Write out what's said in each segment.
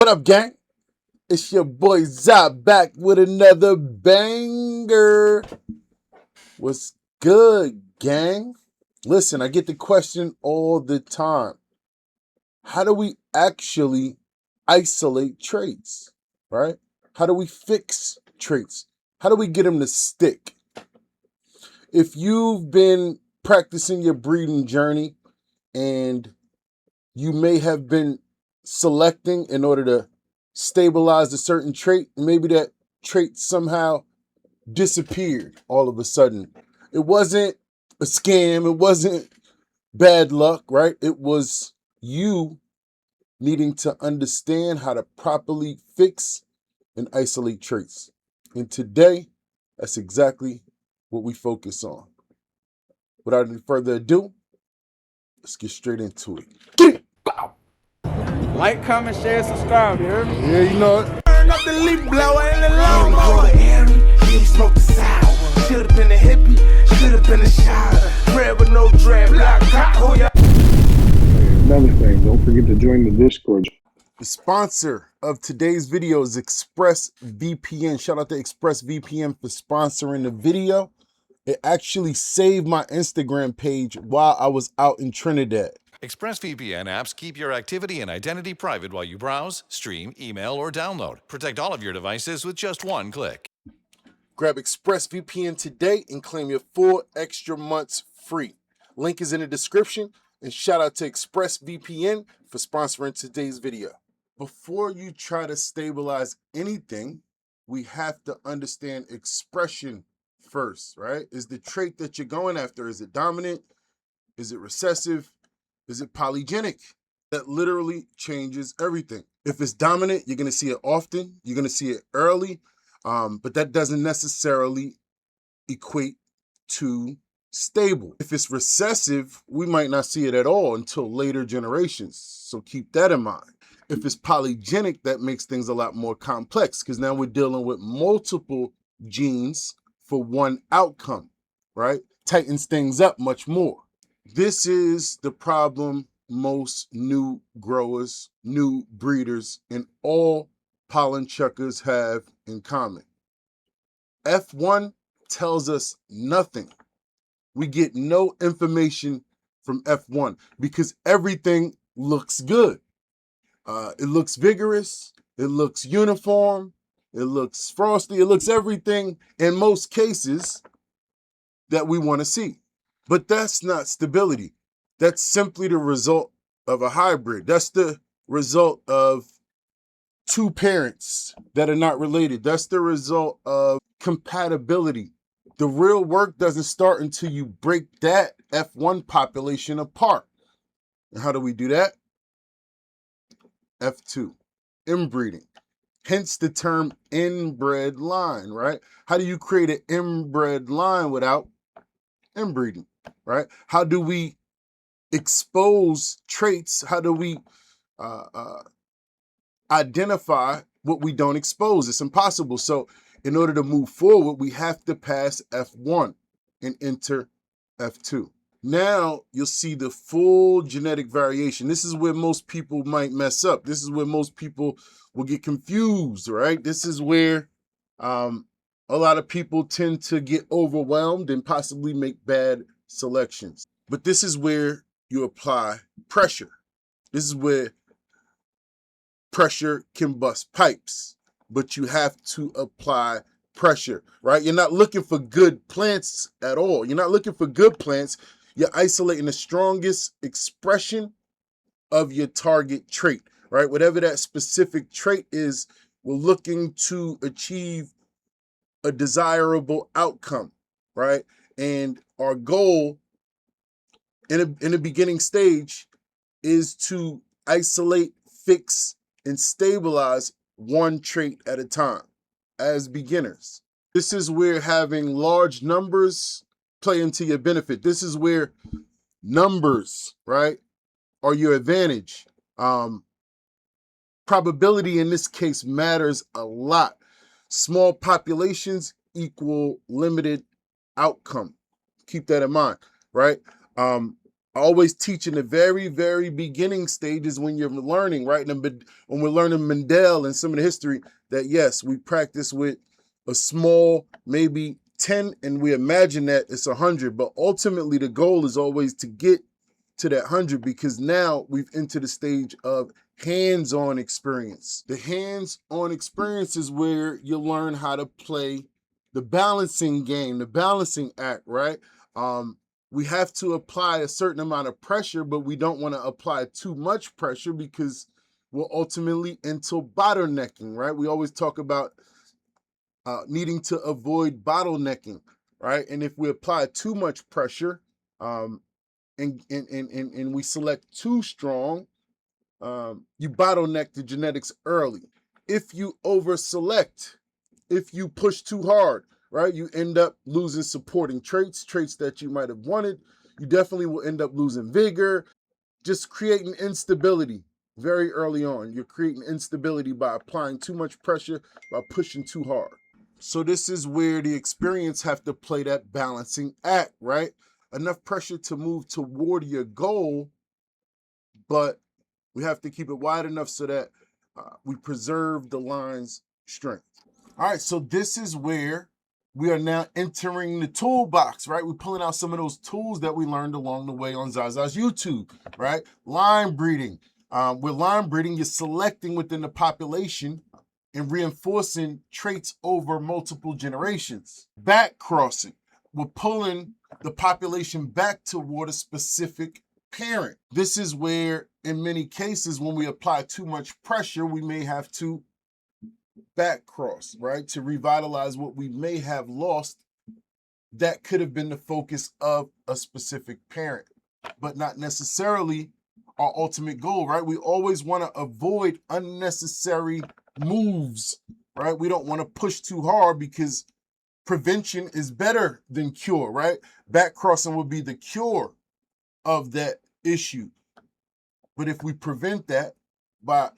What up, gang? It's your boy ZaZa back with another banger. What's good, gang? Listen, I get the question all the time. How do we actually isolate traits, right? How do we fix traits? How do we get them to stick? If you've been practicing your breeding journey and you may have been selecting in order to stabilize a certain trait, maybe that trait somehow disappeared all of a sudden. It wasn't a scam, it wasn't bad luck, right? It was you needing to understand how to properly fix and isolate traits. And today, that's exactly what we focus on. Without any further ado, let's get straight into it. Get it! Like, comment, share, subscribe, you hear me? Yeah, you know it. Turn up the leaf blower and the lawnmower. He smoked the sour. Should've been a hippie, should've been a shower. Bread with no dread, black cock, who ya? Another thing, don't forget to join the Discord. The sponsor of today's video is ExpressVPN. Shout out to ExpressVPN for sponsoring the video. It actually saved my Instagram page while I was out in Trinidad. ExpressVPN apps keep your activity and identity private while you browse, stream, email, or download. Protect all of your devices with just one click. Grab ExpressVPN today and claim your 4 extra months free. Link is in the description, and shout out to ExpressVPN for sponsoring today's video. Before you try to stabilize anything, we have to understand expression first, right? Is the trait that you're going after, is it dominant? Is it recessive? Is it polygenic? That literally changes everything. If it's dominant, you're going to see it often. You're going to see it early, but that doesn't necessarily equate to stable. If it's recessive, we might not see it at all until later generations. So keep that in mind. If it's polygenic, that makes things a lot more complex because now we're dealing with multiple genes for one outcome, right? Tightens things up much more. This is the problem most new growers, new breeders, and all pollen checkers have in common. F1 tells us nothing. We get no information from F1 because everything looks good. It looks vigorous, it looks uniform, it looks frosty, it looks everything in most cases that we want to see. But that's not stability. That's simply the result of a hybrid. That's the result of two parents that are not related. That's the result of compatibility. The real work doesn't start until you break that F1 population apart. And how do we do that? F2, inbreeding. Hence the term inbred line, right? How do you create an inbred line without inbreeding, right? How do we expose traits? How do we identify what we don't expose? It's impossible. So in order to move forward, we have to pass F1 and enter F2. Now you'll see the full genetic variation. This is where most people might mess up. This is where most people will get confused, right? This is where a lot of people tend to get overwhelmed and possibly make bad selections. But this is where you apply pressure. This is where pressure can bust pipes, but you have to apply pressure, right? You're not looking for good plants at all. You're not looking for good plants. You're isolating the strongest expression of your target trait, right? Whatever that specific trait is, we're looking to achieve a desirable outcome, right? And our goal in the beginning stage is to isolate, fix, and stabilize one trait at a time as beginners. This is where having large numbers play into your benefit. This is where numbers, right, are your advantage. Probability in this case matters a lot. Small populations equal limited outcome. Keep that in mind, right? I always teach in the very, very beginning stages when you're learning, right? When we're learning Mendel and some of the history, that yes, we practice with a small, maybe 10, and we imagine that it's 100. But ultimately, the goal is always to get to that 100, because now we've entered the stage of hands-on experience. The hands-on experience is where you learn how to play the balancing game, the balancing act, right? We have to apply a certain amount of pressure, but we don't want to apply too much pressure because we'll ultimately enter bottlenecking, right? We always talk about needing to avoid bottlenecking, right? And if we apply too much pressure, and we select too strong, you bottleneck the genetics early. If you over select, if you push too hard, right, you end up losing supporting traits that you might have wanted. You definitely will end up losing vigor, just creating instability very early on. You're creating instability by applying too much pressure, by pushing too hard. So this is where the experience have to play that balancing act, right? Enough pressure to move toward your goal, but we have to keep it wide enough so that we preserve the line's strength. All right, so this is where we are now entering the toolbox, right? We're pulling out some of those tools that we learned along the way on ZaZa's YouTube, right? Line breeding. With line breeding, you're selecting within the population and reinforcing traits over multiple generations. Backcrossing. We're pulling the population back toward a specific parent. This is where, in many cases, when we apply too much pressure, we may have to back cross, right? To revitalize what we may have lost that could have been the focus of a specific parent, but not necessarily our ultimate goal, right? We always want to avoid unnecessary moves, right? We don't want to push too hard because prevention is better than cure, right? Back crossing would be the cure of that issue. But if we prevent that by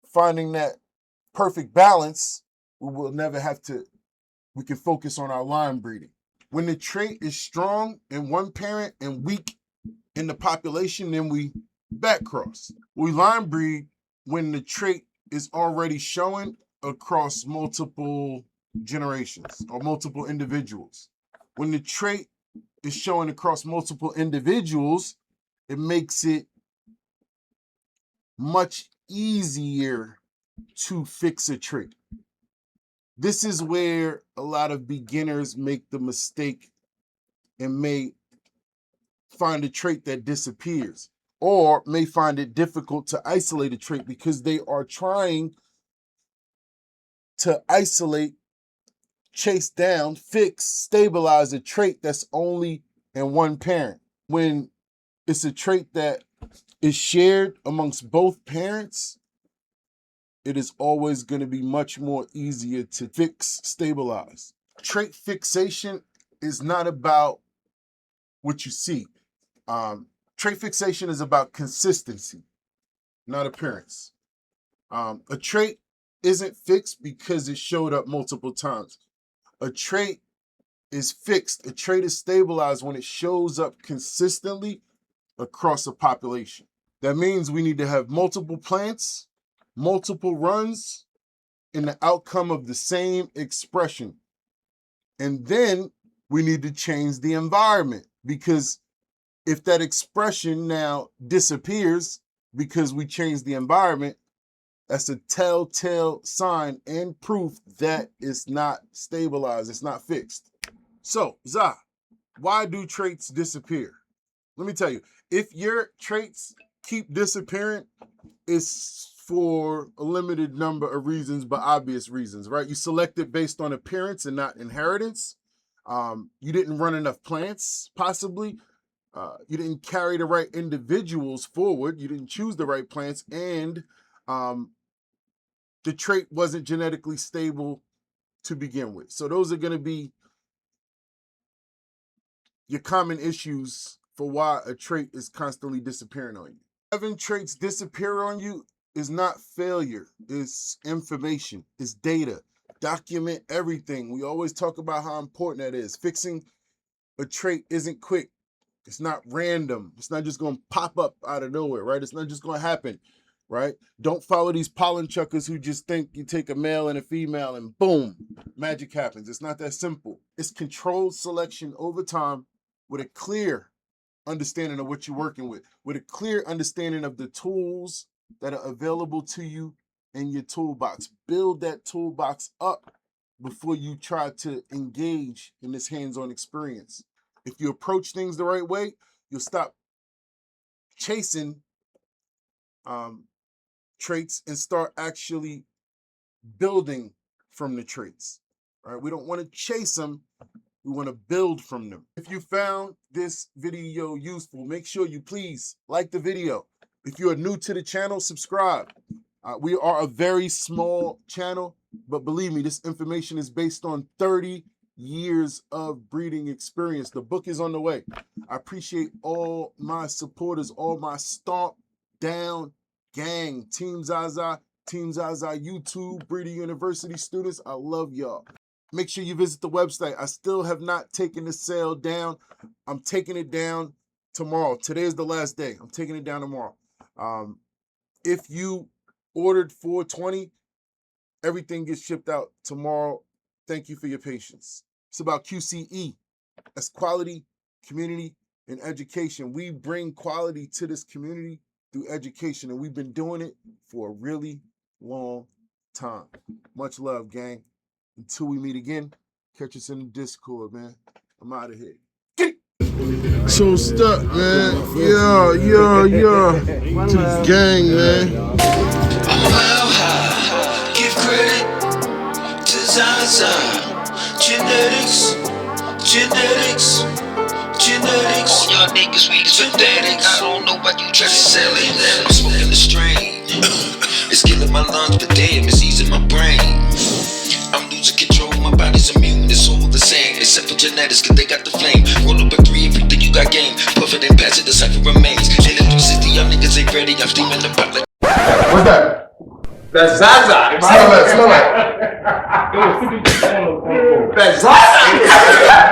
finding that perfect balance, we will never have to, we can focus on our line breeding. When the trait is strong in one parent and weak in the population, then we back cross. We line breed when the trait is already showing across multiple generations or multiple individuals. When the trait is showing across multiple individuals, it makes it much easier to fix a trait. This is where a lot of beginners make the mistake and may find a trait that disappears, or may find it difficult to isolate a trait because they are trying to isolate, chase down, fix, stabilize a trait that's only in one parent. When it's a trait that is shared amongst both parents, it is always going to be much more easier to fix, stabilize. Trait fixation is not about what you see. Trait fixation is about consistency, not appearance. A trait isn't fixed because it showed up multiple times. A trait is fixed. A trait is stabilized when it shows up consistently across a population. That means we need to have multiple plants, multiple runs, and the outcome of the same expression. And then we need to change the environment, because if that expression now disappears because we change the environment, that's a telltale sign and proof that it's not stabilized, it's not fixed. So, Za, why do traits disappear? Let me tell you, if your traits keep disappearing, it's for a limited number of reasons, but obvious reasons, right? You selected based on appearance and not inheritance. You didn't run enough plants, possibly. You didn't carry the right individuals forward. You didn't choose the right plants, and the trait wasn't genetically stable to begin with. So those are going to be your common issues for why a trait is constantly disappearing on you. Having traits disappear on you is not failure. It's information. It's data. Document everything. We always talk about how important that is. Fixing a trait isn't quick. It's not random. It's not just going to pop up out of nowhere, right? It's not just going to happen, right? Don't follow these pollen chuckers who just think you take a male and a female and boom, magic happens. It's not that simple. It's controlled selection over time with a clear understanding of what you're working with a clear understanding of the tools that are available to you in your toolbox. Build that toolbox up before you try to engage in this hands-on experience. If you approach things the right way, you'll stop chasing traits and start actually building from the traits. All right, we don't want to chase them. We want to build from them. If you found this video useful, make sure you please like the video. If you're new to the channel, subscribe. We are a very small channel, but believe me, this information is based on 30 years of breeding experience. The book is on the way. I appreciate all my supporters, all my stomp down gang, Team ZaZa, YouTube, Breeding University students. I love y'all. Make sure you visit the website. I still have not taken the sale down. I'm taking it down tomorrow. Today is the last day. I'm taking it down tomorrow. If you ordered 420, everything gets shipped out tomorrow. Thank you for your patience. It's about QCE. That's quality, community, and education. We bring quality to this community through education, and we've been doing it for a really long time. Much love, gang. Until we meet again, catch us in the Discord, man. I'm out of here. Get it. So stuck, man. Yeah. To the gang, man. How high? Give credit to ZaZa. Genetics. All y'all niggas read synthetics. I don't know why you try to sell it. I'm smoking the strain. It's killing my lungs, but damn, it's easing my brain. I'm losing control, my body's immune. It's all the same, except for genetics, cause they got the flame. Roll up a 3, everything you got game. Puff it and pass it, the cipher remains. In the 360, y'all niggas ain't ready. I'm steaming the pot like. What's that? That's ZaZa. Smell that. That's ZaZa.